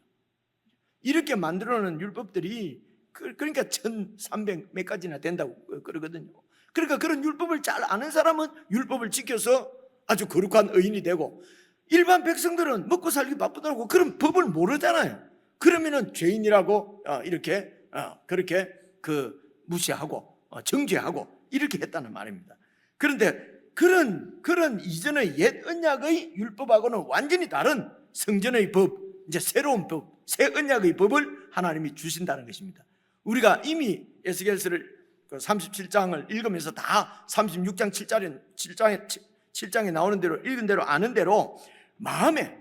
이렇게 만들어놓은 율법들이 그러니까 1300 몇 가지나 된다고 그러거든요. 그러니까 그런 율법을 잘 아는 사람은 율법을 지켜서 아주 거룩한 의인이 되고, 일반 백성들은 먹고 살기 바쁘다고 그런 법을 모르잖아요. 그러면은 죄인이라고 이렇게 그렇게 무시하고 정죄하고 이렇게 했다는 말입니다. 그런데 그런 이전의 옛 언약의 율법하고는 완전히 다른 성전의 법, 이제 새로운 법, 새 언약의 법을 하나님이 주신다는 것입니다. 우리가 이미 에스겔서를 37장을 읽으면서 다 36장 7장에 나오는 대로 읽은 대로 아는 대로 마음에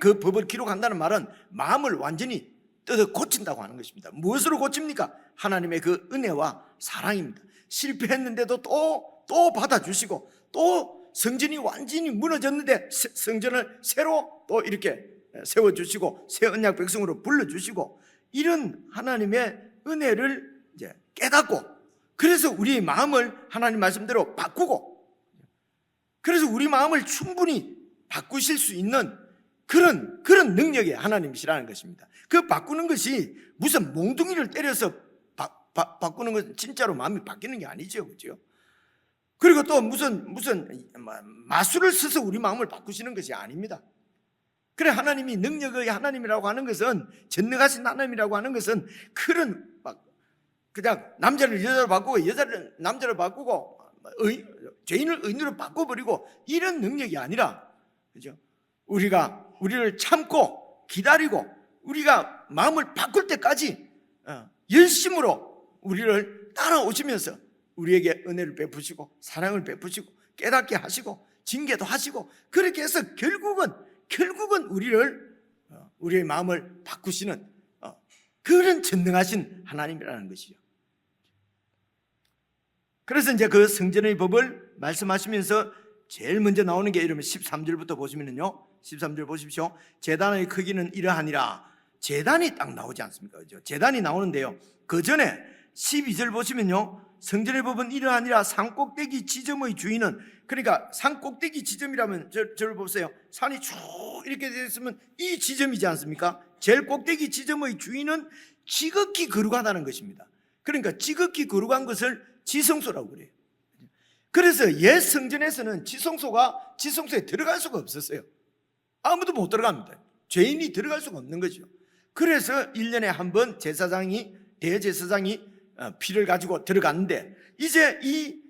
그 법을 기록한다는 말은 마음을 완전히 뜯어 고친다고 하는 것입니다. 무엇으로 고칩니까? 하나님의 그 은혜와 사랑입니다. 실패했는데도 또 받아주시고, 또 성전이 완전히 무너졌는데 성전을 새로 또 이렇게 세워주시고 새 언약 백성으로 불러주시고, 이런 하나님의 은혜를 이제 깨닫고, 그래서 우리의 마음을 하나님 말씀대로 바꾸고, 그래서 우리 마음을 충분히 바꾸실 수 있는 그런 능력이 하나님이시라는 것입니다. 그 바꾸는 것이 무슨 몽둥이를 때려서 바꾸는 건 진짜로 마음이 바뀌는 게 아니죠, 그렇죠? 그리고 또 무슨 마술을 써서 우리 마음을 바꾸시는 것이 아닙니다. 그래, 하나님이 능력의 하나님이라고 하는 것은, 전능하신 하나님이라고 하는 것은 그런 그냥 남자를 여자로 바꾸고 여자를 남자로 바꾸고 죄인을 의인으로 바꿔버리고 이런 능력이 아니라, 그죠? 우리를 참고 기다리고 우리가 마음을 바꿀 때까지 열심으로 우리를 따라오시면서 우리에게 은혜를 베푸시고 사랑을 베푸시고 깨닫게 하시고 징계도 하시고, 그렇게 해서 결국은 우리의 마음을 바꾸시는 그런 전능하신 하나님이라는 것이죠. 그래서 이제 그 성전의 법을 말씀하시면서 제일 먼저 나오는 게 이러면 13절부터 보시면요, 13절 보십시오. 제단의 크기는 이러하니라. 제단이 딱 나오지 않습니까? 그죠? 제단이 나오는데요, 그 전에 12절 보시면요, 성전의 법은 이러하니라. 산꼭대기 지점의 주인은, 그러니까 산꼭대기 지점이라면 저를 보세요. 산이 쭉 이렇게 되어 있으면 이 지점이지 않습니까? 제일 꼭대기 지점의 주인은 지극히 거룩하다는 것입니다. 그러니까 지극히 거룩한 것을 지성소라고 그래요. 그래서 옛 성전에서는 지성소에 들어갈 수가 없었어요. 아무도 못 들어갑니다. 죄인이 들어갈 수가 없는 거죠. 그래서 1년에 한 번 대제사장이 피를 가지고 들어갔는데, 이제 이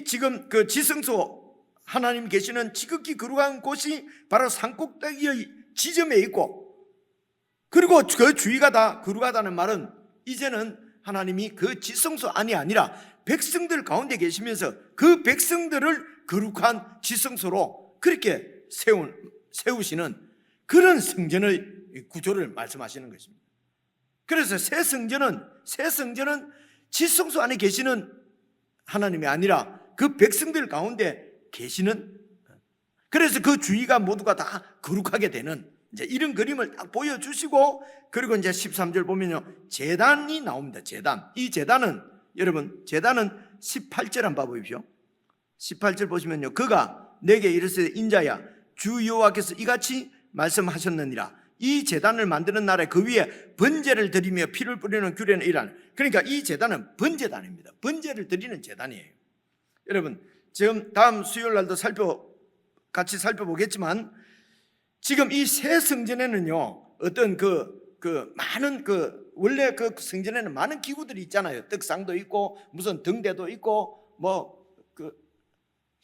지금 그 지성소, 하나님 계시는 지극히 거룩한 곳이 바로 산꼭대기의 지점에 있고, 그리고 그 주위가 다 거룩하다는 말은 이제는 하나님이 그 지성소 안이 아니라 백성들 가운데 계시면서 그 백성들을 거룩한 지성소로 그렇게 세우시는 그런 성전의 구조를 말씀하시는 것입니다. 그래서 새 성전은 지성소 안에 계시는 하나님이 아니라 그 백성들 가운데 계시는, 그래서 그 주위가 모두가 다 거룩하게 되는 이제 이런 그림을 딱 보여주시고, 그리고 이제 13절 보면요, 제단이 나옵니다. 이 제단은, 여러분, 제단은 18절 한번 봐보십시오. 18절 보시면요, 그가 내게 이르시되 인자야, 주 여호와께서 이같이 말씀하셨느니라. 이 제단을 만드는 날에 그 위에 번제를 드리며 피를 뿌리는 규례는 이러하니. 그러니까 이 제단은 번제단입니다. 번제를 드리는 제단이에요. 여러분, 지금 다음 수요일 날도 같이 살펴보겠지만, 지금 이 새 성전에는요, 어떤 많은 원래 그 성전에는 많은 기구들이 있잖아요. 떡상도 있고 무슨 등대도 있고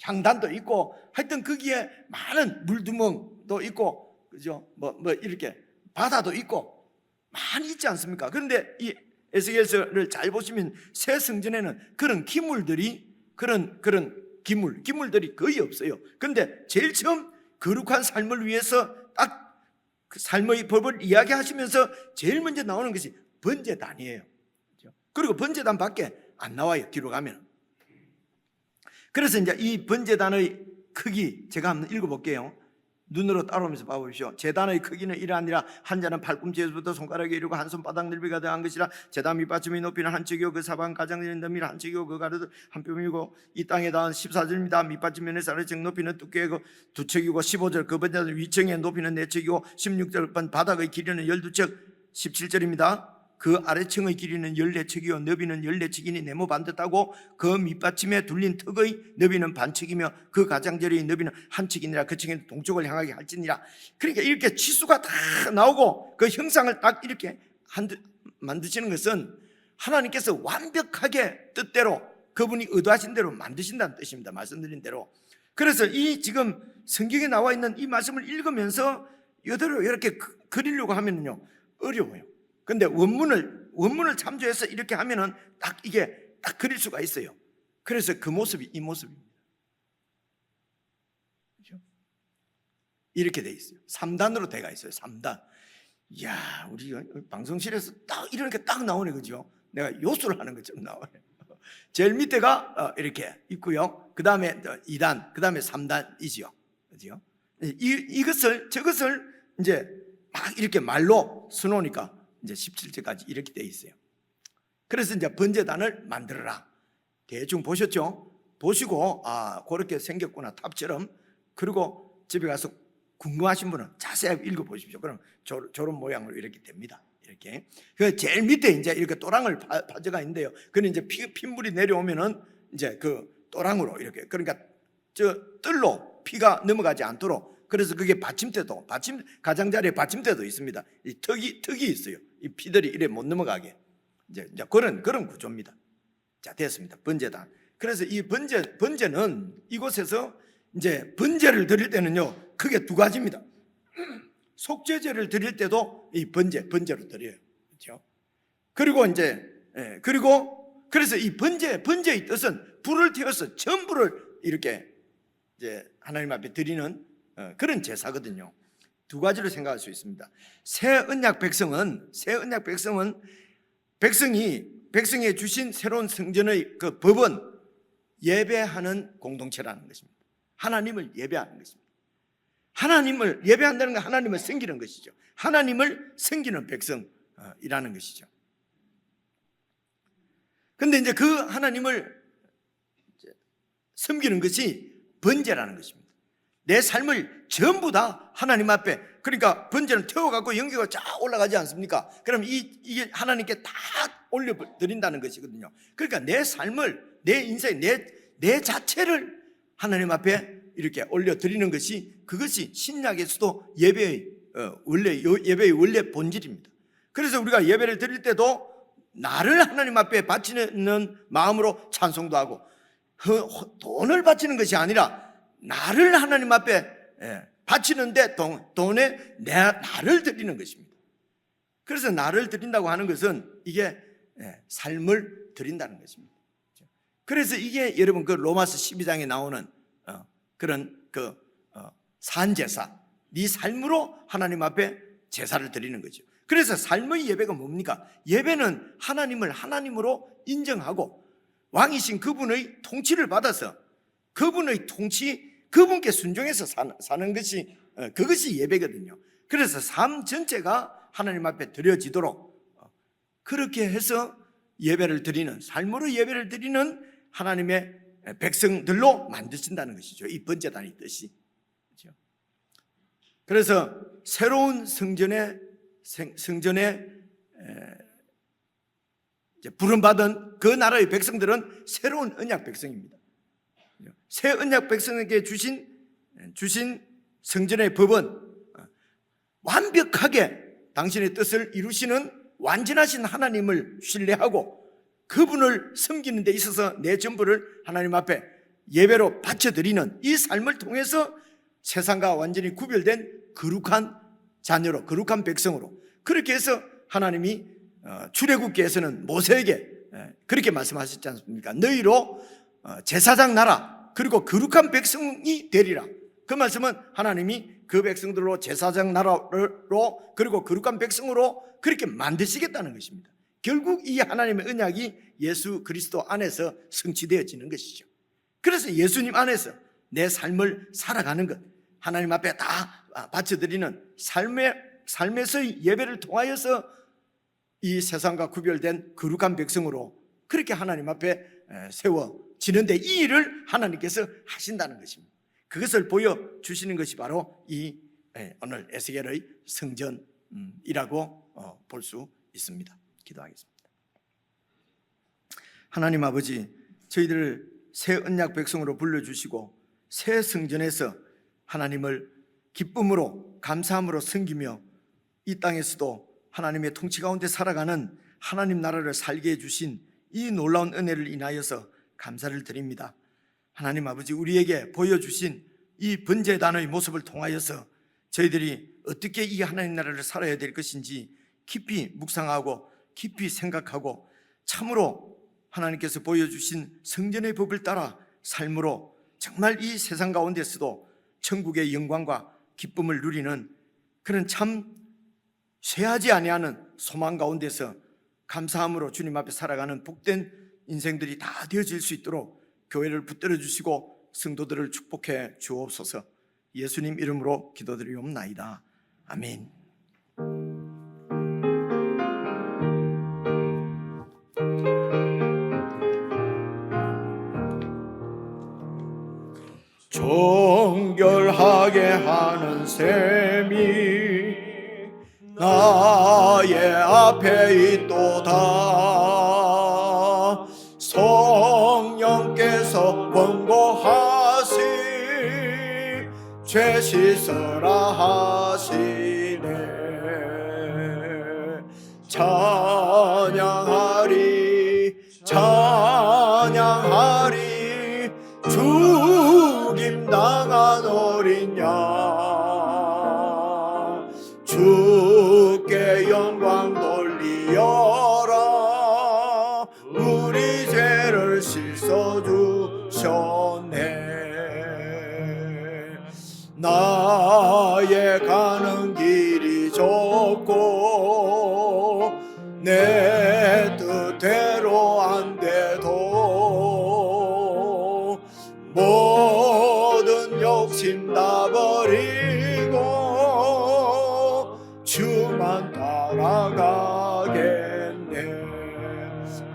향단도 있고 하여튼 거기에 많은 물두멍도 있고 그죠? 뭐 이렇게 바다도 있고 많이 있지 않습니까? 그런데 이 에스겔서를 잘 보시면 새 성전에는 그런 기물들이 그런 기물들이 거의 없어요. 그런데 제일 처음 거룩한 삶을 위해서 딱 그 삶의 법을 이야기하시면서 제일 먼저 나오는 것이 번제단이에요. 그리고 번제단 밖에 안 나와요. 뒤로 가면. 그래서 이제 이 번제단의 크기 제가 한번 읽어볼게요. 눈으로 따라오면서 봐보십시오. 제단의 크기는 이러하니라. 한 자는 팔꿈치에서부터 손가락에 이르고 한 손바닥 넓이가 더한 것이라. 제단 밑받침이 높이는 한 척이요 그 사방 가장되는 너미는 한 척이요 그 가로도 한 뼘이고 이 땅에 닿은 14절입니다. 밑받침 면에서 아래쪽 높이는 두께가 2척이고 15절 그 번제단 위층의 높이는 4척이고 16절 바닥의 길이는 12척 17절입니다. 그 아래층의 길이는 14척이요 너비는 14척이니 네모 반듯하고 그 밑받침에 둘린 턱의 너비는 반척이며 그 가장자리의 너비는 한 척이니라. 그 척에는 동쪽을 향하게 할지니라. 그러니까 이렇게 치수가 다 나오고 그 형상을 딱 이렇게 만드시는 것은 하나님께서 완벽하게 뜻대로 그분이 의도하신 대로 만드신다는 뜻입니다. 말씀드린 대로. 그래서 이 지금 성경에 나와 있는 이 말씀을 읽으면서 이대로 이렇게 그리려고 하면요 어려워요. 근데 원문을 참조해서 이렇게 하면은 딱 이게 딱 그릴 수가 있어요. 그래서 그 모습이 이 모습입니다. 그렇죠? 이렇게 돼 있어요. 3단으로 돼가 있어요. 3단. 이야, 우리 방송실에서 딱 이런 게 딱 나오네, 그죠? 내가 요술을 하는 것처럼 나와요. 제일 밑에가 이렇게 있고요. 그 다음에 2단, 그 다음에 3단이지요. 그죠? 저것을 이제 막 이렇게 말로 써놓으니까 이제 17절까지 이렇게 돼 있어요. 그래서 이제 번제단을 만들어라. 대충 보셨죠? 보시고 그렇게 생겼구나 탑처럼. 그리고 집에 가서 궁금하신 분은 자세하게 읽어보십시오. 그럼 저런 모양으로 이렇게 됩니다. 이렇게. 그 제일 밑에 이제 이렇게 또랑을 파져가 있는데요. 그는 이제 핏물이 내려오면은 이제 그 또랑으로 이렇게 그러니까 저 뜰로 피가 넘어가지 않도록. 그래서 그게 받침대도 가장자리에 받침대도 있습니다. 이 턱이 있어요. 이 피들이 이래 못 넘어가게 이제 그런 구조입니다. 자, 됐습니다. 번제단. 그래서 이 번제는 이곳에서 이제 번제를 드릴 때는요 크게 두 가지입니다. 속죄제를 드릴 때도 이 번제로 드려요. 그렇죠? 그리고 이제 그래서 이 번제의 뜻은 불을 태워서 전부를 이렇게 이제 하나님 앞에 드리는 그런 제사거든요. 두 가지로 생각할 수 있습니다. 새 언약 백성은 백성이 주신 새로운 성전의 그 법은 예배하는 공동체라는 것입니다. 하나님을 예배하는 것입니다. 하나님을 예배한다는 건 하나님을 섬기는 것이죠. 하나님을 섬기는 백성이라는 것이죠. 그런데 이제 그 하나님을 섬기는 것이 번제라는 것입니다. 내 삶을 전부 다 하나님 앞에, 그러니까 번제는 태워갖고 연기가 쫙 올라가지 않습니까? 그럼 이게 하나님께 다 올려드린다는 것이거든요. 그러니까 내 삶을, 내 인생, 내 자체를 하나님 앞에 이렇게 올려드리는 것이, 그것이 신약에서도 예배의 원래 본질입니다. 그래서 우리가 예배를 드릴 때도 나를 하나님 앞에 바치는 마음으로 찬송도 하고, 돈을 바치는 것이 아니라 나를 하나님 앞에 바치는데 돈에 나를 드리는 것입니다. 그래서 나를 드린다고 하는 것은 이게 삶을 드린다는 것입니다. 그래서 이게 여러분 그 로마서 12장에 나오는 그런 그 산제사, 네 삶으로 하나님 앞에 제사를 드리는 거죠. 그래서 삶의 예배가 뭡니까? 예배는 하나님을 하나님으로 인정하고 왕이신 그분의 통치를 받아서 그분의 통치, 그분께 순종해서 사는 것이 그것이 예배거든요. 그래서 삶 전체가 하나님 앞에 드려지도록 그렇게 해서 예배를 드리는, 삶으로 예배를 드리는 하나님의 백성들로 만드신다는 것이죠. 이 번제단의 뜻이. 그래서 새로운 성전에 부름받은 그 나라의 백성들은 새로운 언약 백성입니다. 새 언약 백성에게 주신 성전의 법은 완벽하게 당신의 뜻을 이루시는 완전하신 하나님을 신뢰하고 그분을 섬기는 데 있어서 내 전부를 하나님 앞에 예배로 바쳐드리는 이 삶을 통해서 세상과 완전히 구별된 거룩한 자녀로, 거룩한 백성으로, 그렇게 해서 하나님이 출애굽기에서는 모세에게 그렇게 말씀하셨지 않습니까? 너희로 제사장 나라 그리고 거룩한 백성이 되리라. 그 말씀은 하나님이 그 백성들로 제사장 나라로 그리고 거룩한 백성으로 그렇게 만드시겠다는 것입니다. 결국 이 하나님의 언약이 예수 그리스도 안에서 성취되어지는 것이죠. 그래서 예수님 안에서 내 삶을 살아가는 것, 하나님 앞에 다 바쳐드리는 삶에서의 예배를 통하여서 이 세상과 구별된 거룩한 백성으로 그렇게 하나님 앞에 세워지는데 이 일을 하나님께서 하신다는 것입니다. 그것을 보여주시는 것이 바로 이 오늘 에스겔의 성전이라고 볼 수 있습니다. 기도하겠습니다. 하나님 아버지, 저희들을 새 언약 백성으로 불러주시고 새 성전에서 하나님을 기쁨으로 감사함으로 섬기며 이 땅에서도 하나님의 통치 가운데 살아가는 하나님 나라를 살게 해주신 이 놀라운 은혜를 인하여서 감사를 드립니다. 하나님 아버지, 우리에게 보여주신 이 번제단의 모습을 통하여서 저희들이 어떻게 이 하나님 나라를 살아야 될 것인지 깊이 묵상하고 깊이 생각하고 참으로 하나님께서 보여주신 성전의 법을 따라 삶으로 정말 이 세상 가운데서도 천국의 영광과 기쁨을 누리는 그런 참 쇠하지 아니하는 소망 가운데서 감사함으로 주님 앞에 살아가는 복된 인생들이 다 되어질 수 있도록 교회를 붙들어 주시고 성도들을 축복해 주옵소서. 예수님 이름으로 기도드리옵나이다. 아멘. 정결하게 하는 셈이 나의 앞에 있도다. 성령께서 권고하시 죄 씻으라 하시네. 찬양하리 찬양하리 죽임당한 어린 양 주께 영광 돌리어라. 우리 죄를 씻어주셨네. 나의 가는 길이 좁고 내 뜻대로 안 돼도 모든 욕심 다 버리고 주만 따라가겠네.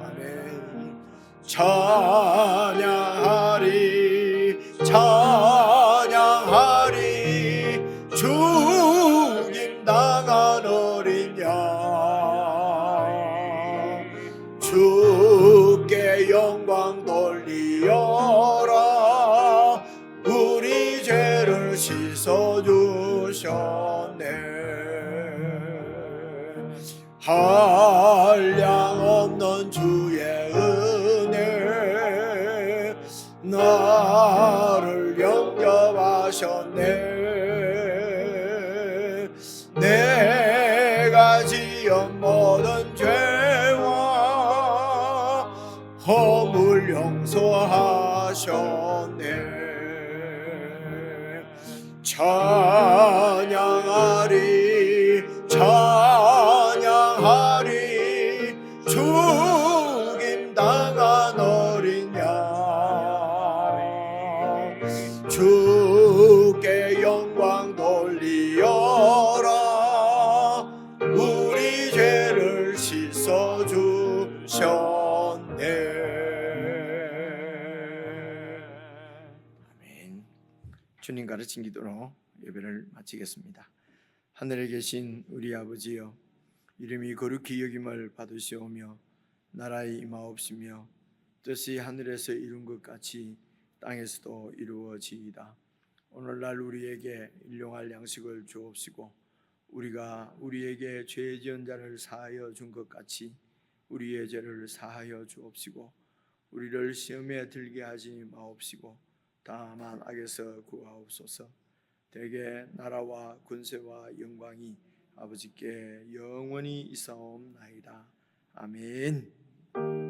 아멘. 찬양하리 찬양하리 죽임당한 어린 양 주께 영광 돌리어라. 우리 죄를 씻어주셨네. 한량없는 주의 은혜 나를 영접하셨네. 내가 지은 모든 죄와 허물 용서하셨네. 찬양하리 찬양하리 죽임당한 어린 양 주께 영광 돌리어라. 우리 죄를 씻어주셨네. 아멘. 주님 가르친 기도로 예배를 마치겠습니다. 하늘에 계신 우리 아버지여, 이름이 거룩히 여김을 받으시오며 나라의 임하옵시며 뜻이 하늘에서 이룬 것 같이 땅에서도 이루어지이다. 오늘날 우리에게 일용할 양식을 주옵시고 우리가 우리에게 죄 지은 자를 사하여 준 것 같이 우리의 죄를 사하여 주옵시고 우리를 시험에 들게 하지 마옵시고 다만 악에서 구하옵소서. 대개 나라와 권세와 영광이 아버지께 영원히 있사옵나이다. 아멘.